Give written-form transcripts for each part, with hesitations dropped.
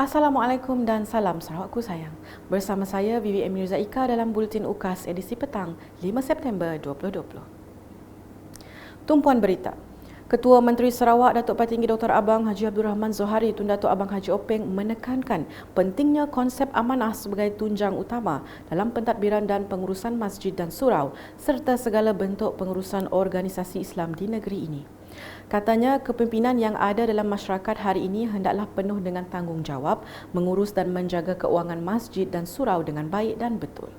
Assalamualaikum dan salam Sarawakku sayang. Bersama saya Vivi Mirza Ika dalam Buletin UKAS edisi petang 5 September 2020. Tumpuan berita. Ketua Menteri Sarawak Datuk Patinggi Dr. Abang Haji Abdul Rahman Zohari Tun Datuk Abang Haji Openg menekankan pentingnya konsep amanah sebagai tunjang utama dalam pentadbiran dan pengurusan masjid dan surau serta segala bentuk pengurusan organisasi Islam di negeri ini. Katanya, kepimpinan yang ada dalam masyarakat hari ini hendaklah penuh dengan tanggungjawab mengurus dan menjaga keuangan masjid dan surau dengan baik dan betul.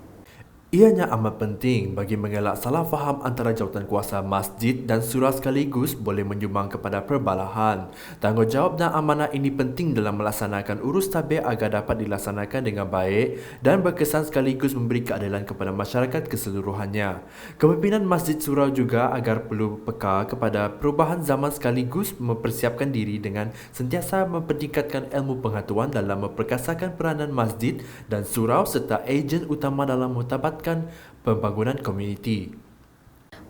Ianya amat penting bagi mengelak salah faham antara jawatan kuasa masjid dan surau sekaligus boleh menyumbang kepada perbalahan. Tanggungjawab dan amanah ini penting dalam melaksanakan urus tabir agar dapat dilaksanakan dengan baik dan berkesan sekaligus memberi keadilan kepada masyarakat keseluruhannya. Kepimpinan masjid surau juga agar perlu peka kepada perubahan zaman sekaligus mempersiapkan diri dengan sentiasa mempertingkatkan ilmu pengetahuan dalam memperkasakan peranan masjid dan surau serta ejen utama dalam mentabatkan pembangunan komuniti.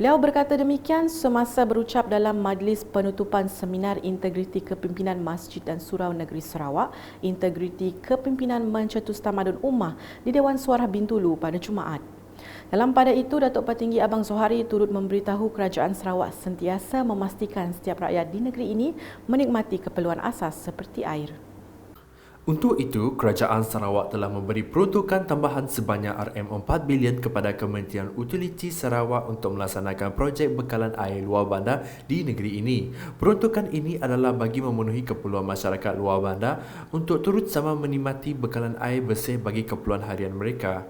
Beliau berkata demikian semasa berucap dalam majlis penutupan seminar Integriti Kepimpinan Masjid dan Surau Negeri Sarawak, Integriti Kepimpinan Mencetus Tamadun Ummah di Dewan Suara Bintulu pada Jumaat. Dalam pada itu, Datuk Patinggi Abang Zohari turut memberitahu Kerajaan Sarawak sentiasa memastikan setiap rakyat di negeri ini menikmati keperluan asas seperti air. Untuk itu, Kerajaan Sarawak telah memberi peruntukan tambahan sebanyak RM4 bilion kepada Kementerian Utiliti Sarawak untuk melaksanakan projek bekalan air luar bandar di negeri ini. Peruntukan ini adalah bagi memenuhi keperluan masyarakat luar bandar untuk turut sama menikmati bekalan air bersih bagi keperluan harian mereka.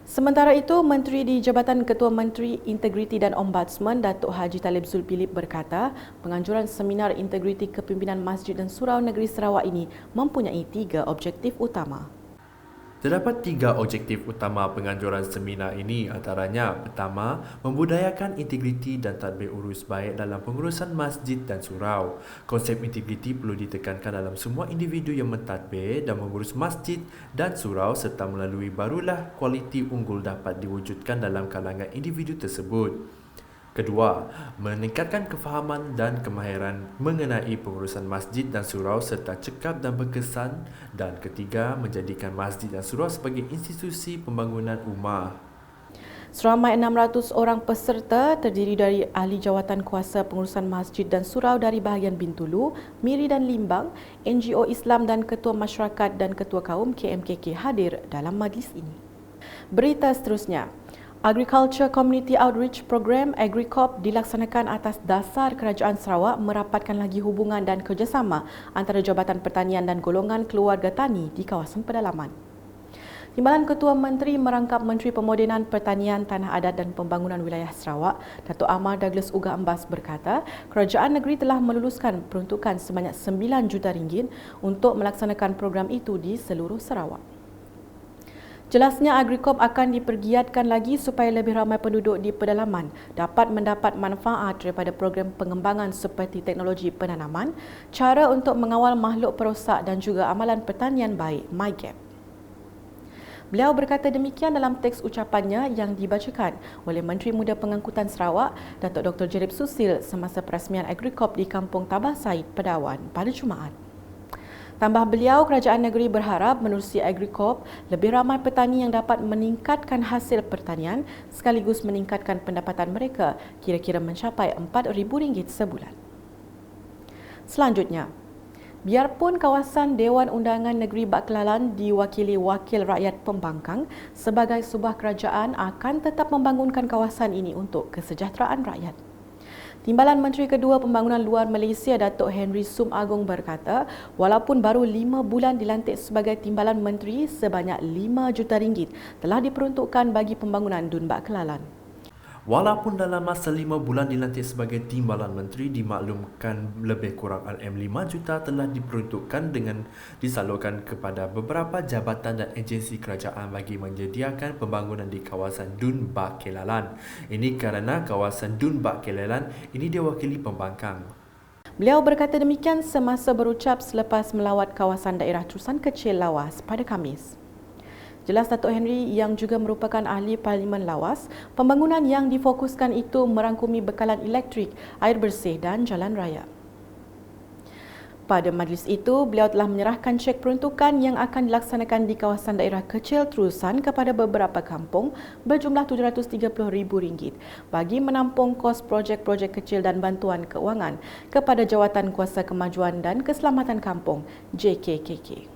Sementara itu, Menteri di Jabatan Ketua Menteri Integriti dan Ombudsman Datuk Haji Talib Zulkifli berkata, penganjuran seminar Integriti Kepimpinan Masjid dan Surau Negeri Sarawak ini mempunyai 3 objektif utama. Terdapat 3 objektif utama penganjuran seminar ini, antaranya pertama, membudayakan integriti dan tadbir urus baik dalam pengurusan masjid dan surau. Konsep integriti perlu ditekankan dalam semua individu yang mentadbir dan mengurus masjid dan surau serta melalui barulah kualiti unggul dapat diwujudkan dalam kalangan individu tersebut. Kedua, meningkatkan kefahaman dan kemahiran mengenai pengurusan masjid dan surau serta cekap dan berkesan. Dan ketiga, menjadikan masjid dan surau sebagai institusi pembangunan ummah. Seramai 600 orang peserta terdiri dari ahli jawatan kuasa pengurusan masjid dan surau dari bahagian Bintulu, Miri dan Limbang, NGO Islam dan Ketua Masyarakat dan Ketua Kaum KMKK hadir dalam majlis ini. Berita seterusnya. Agriculture Community Outreach Program AgriCorp dilaksanakan atas dasar Kerajaan Sarawak merapatkan lagi hubungan dan kerjasama antara Jabatan Pertanian dan golongan keluarga tani di kawasan pedalaman. Timbalan Ketua Menteri merangkap Menteri Pemodenan Pertanian, Tanah Adat dan Pembangunan Wilayah Sarawak, Datuk Amar Douglas Uga Ambas berkata, kerajaan negeri telah meluluskan peruntukan sebanyak RM9 juta untuk melaksanakan program itu di seluruh Sarawak. Jelasnya AgriCorp akan dipergiatkan lagi supaya lebih ramai penduduk di pedalaman dapat mendapat manfaat daripada program pengembangan seperti teknologi penanaman, cara untuk mengawal makhluk perosak dan juga amalan pertanian baik, MyGap. Beliau berkata demikian dalam teks ucapannya yang dibacakan oleh Menteri Muda Pengangkutan Sarawak, Datuk Dr. Jerib Susil semasa perasmian AgriCorp di Kampung Tabah Said, Pedawan pada Jumaat. Tambah beliau, kerajaan negeri berharap menerusi AgriCorp, lebih ramai petani yang dapat meningkatkan hasil pertanian sekaligus meningkatkan pendapatan mereka kira-kira mencapai RM4,000 sebulan. Selanjutnya, biarpun kawasan Dewan Undangan Negeri Bak Kelalan diwakili Wakil Rakyat Pembangkang, sebagai sebuah kerajaan akan tetap membangunkan kawasan ini untuk kesejahteraan rakyat. Timbalan Menteri Kedua Pembangunan Luar Malaysia Datuk Henry Sum Agong berkata, walaupun baru 5 bulan dilantik sebagai Timbalan Menteri, sebanyak RM5 juta telah diperuntukkan bagi pembangunan Dun Bak Kelalan. Walaupun dalam masa 5 bulan dilantik sebagai Timbalan Menteri, dimaklumkan lebih kurang RM5 juta telah diperuntukkan dengan disalurkan kepada beberapa jabatan dan agensi kerajaan bagi menyediakan pembangunan di kawasan Dun Bak Kelalan. Ini kerana kawasan Dun Bak Kelalan ini diwakili pembangkang. Beliau berkata demikian semasa berucap selepas melawat kawasan daerah Terusan Kecil Lawas pada Khamis. Jelas Datuk Henry yang juga merupakan ahli Parlimen Lawas, pembangunan yang difokuskan itu merangkumi bekalan elektrik, air bersih dan jalan raya. Pada majlis itu, beliau telah menyerahkan cek peruntukan yang akan dilaksanakan di kawasan daerah kecil terusan kepada beberapa kampung berjumlah RM730,000 bagi menampung kos projek-projek kecil dan bantuan keuangan kepada Jawatan Kuasa Kemajuan dan Keselamatan Kampung JKKK.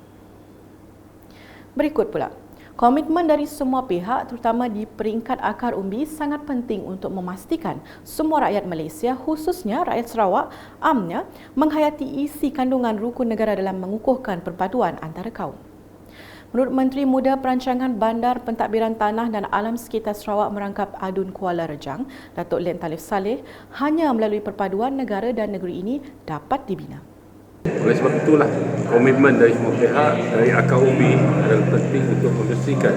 Berikut pula, komitmen dari semua pihak terutama di peringkat akar umbi sangat penting untuk memastikan semua rakyat Malaysia khususnya rakyat Sarawak amnya menghayati isi kandungan rukun negara dalam mengukuhkan perpaduan antara kaum. Menurut Menteri Muda Perancangan Bandar, Pentadbiran Tanah dan Alam Sekitar Sarawak Merangkap Adun Kuala Rejang, Datuk Len Talif Saleh, hanya melalui perpaduan negara dan negeri ini dapat dibina. Oleh sebab itulah komitmen dari semua pihak, dari akar umbi adalah penting untuk memastikan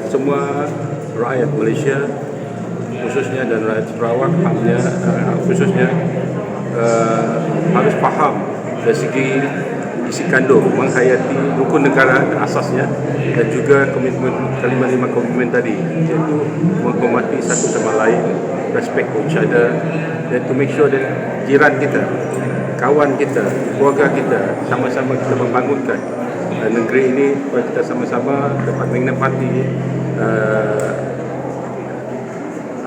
semua rakyat Malaysia khususnya dan rakyat Sarawak khususnya harus faham dari segi isi kandung menghayati rukun negara asasnya dan juga kelima komitmen tadi, iaitu menghormati satu sama lain, respect for each other, dan to make sure that jiran kita, kawan kita, keluarga kita sama-sama kita membangunkan negeri ini supaya kita sama-sama dapat menikmati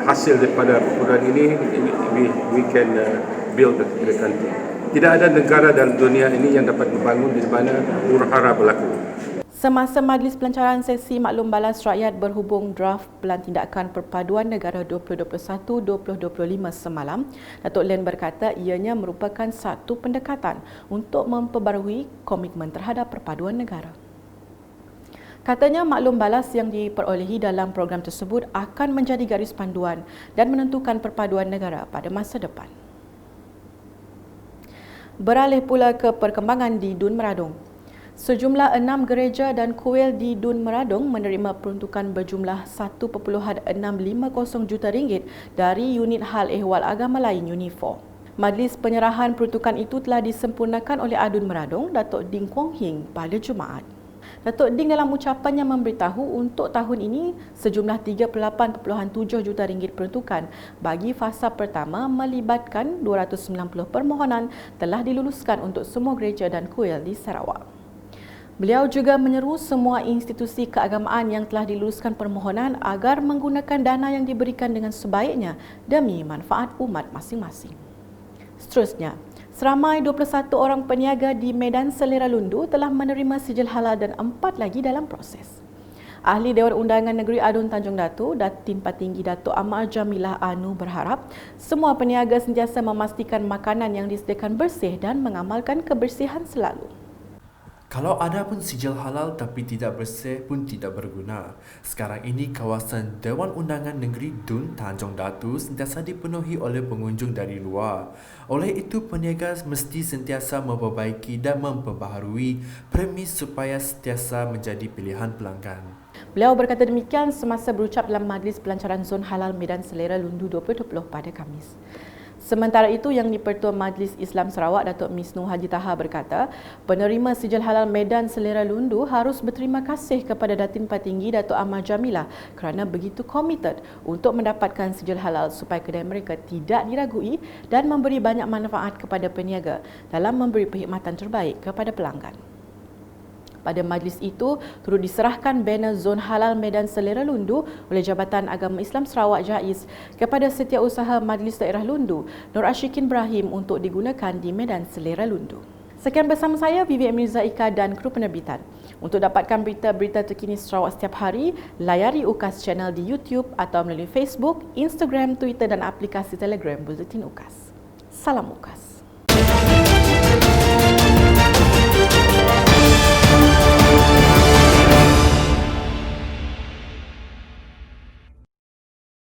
hasil daripada perpaduan ini. We can build the country. Tidak ada negara dalam dunia ini yang dapat membangun di mana huru-hara berlaku. Semasa majlis pelancaran sesi maklum balas rakyat berhubung draft Pelan Tindakan Perpaduan Negara 2021-2025 semalam, Datuk Len berkata ianya merupakan satu pendekatan untuk memperbarui komitmen terhadap perpaduan negara. Katanya maklum balas yang diperolehi dalam program tersebut akan menjadi garis panduan dan menentukan perpaduan negara pada masa depan. Beralih pula ke perkembangan di Dun Meradong. Sejumlah 6 gereja dan kuil di Dun Meradong menerima peruntukan berjumlah RM1.650 juta dari Unit Hal Ehwal Agama Lain UNIFOR. Majlis penyerahan peruntukan itu telah disempurnakan oleh Adun Meradong, Datuk Ding Kwong Hing pada Jumaat. Datuk Ding dalam ucapannya memberitahu untuk tahun ini sejumlah RM38.7 juta peruntukan bagi fasa pertama melibatkan 290 permohonan telah diluluskan untuk semua gereja dan kuil di Sarawak. Beliau juga menyeru semua institusi keagamaan yang telah diluluskan permohonan agar menggunakan dana yang diberikan dengan sebaiknya demi manfaat umat masing-masing. Seterusnya, seramai 21 orang peniaga di Medan Selera Lundu telah menerima sijil halal dan 4 lagi dalam proses. Ahli Dewan Undangan Negeri Adun Tanjung Datu, Datin Patinggi Datuk Amar Jamilah Anu berharap semua peniaga sentiasa memastikan makanan yang disediakan bersih dan mengamalkan kebersihan selalu. Kalau ada pun sijil halal tapi tidak bersih pun tidak berguna. Sekarang ini kawasan Dewan Undangan Negeri Dun Tanjung Datu sentiasa dipenuhi oleh pengunjung dari luar. Oleh itu, peniaga mesti sentiasa memperbaiki dan memperbaharui premis supaya sentiasa menjadi pilihan pelanggan. Beliau berkata demikian semasa berucap dalam Majlis Pelancaran Zon Halal Medan Selera Lundu 2020 pada Khamis. Sementara itu, Yang di-Pertua Majlis Islam Sarawak, Datuk Misnu Haji Taha berkata, penerima sijil halal Medan Selera Lundu harus berterima kasih kepada Datin Patinggi Datuk Amar Jamilah kerana begitu komited untuk mendapatkan sijil halal supaya kedai mereka tidak diragui dan memberi banyak manfaat kepada peniaga dalam memberi perkhidmatan terbaik kepada pelanggan. Pada majlis itu, turut diserahkan banner Zon Halal Medan Selera Lundu oleh Jabatan Agama Islam Sarawak JAIS kepada Setiausaha Majlis Daerah Lundu, Nur Ashikin Ibrahim untuk digunakan di Medan Selera Lundu. Sekian bersama saya, Vivi Mirza Ika dan kru penerbitan. Untuk dapatkan berita-berita terkini Sarawak setiap hari, layari UKAS Channel di YouTube atau melalui Facebook, Instagram, Twitter dan aplikasi Telegram Bulletin UKAS. Salam UKAS.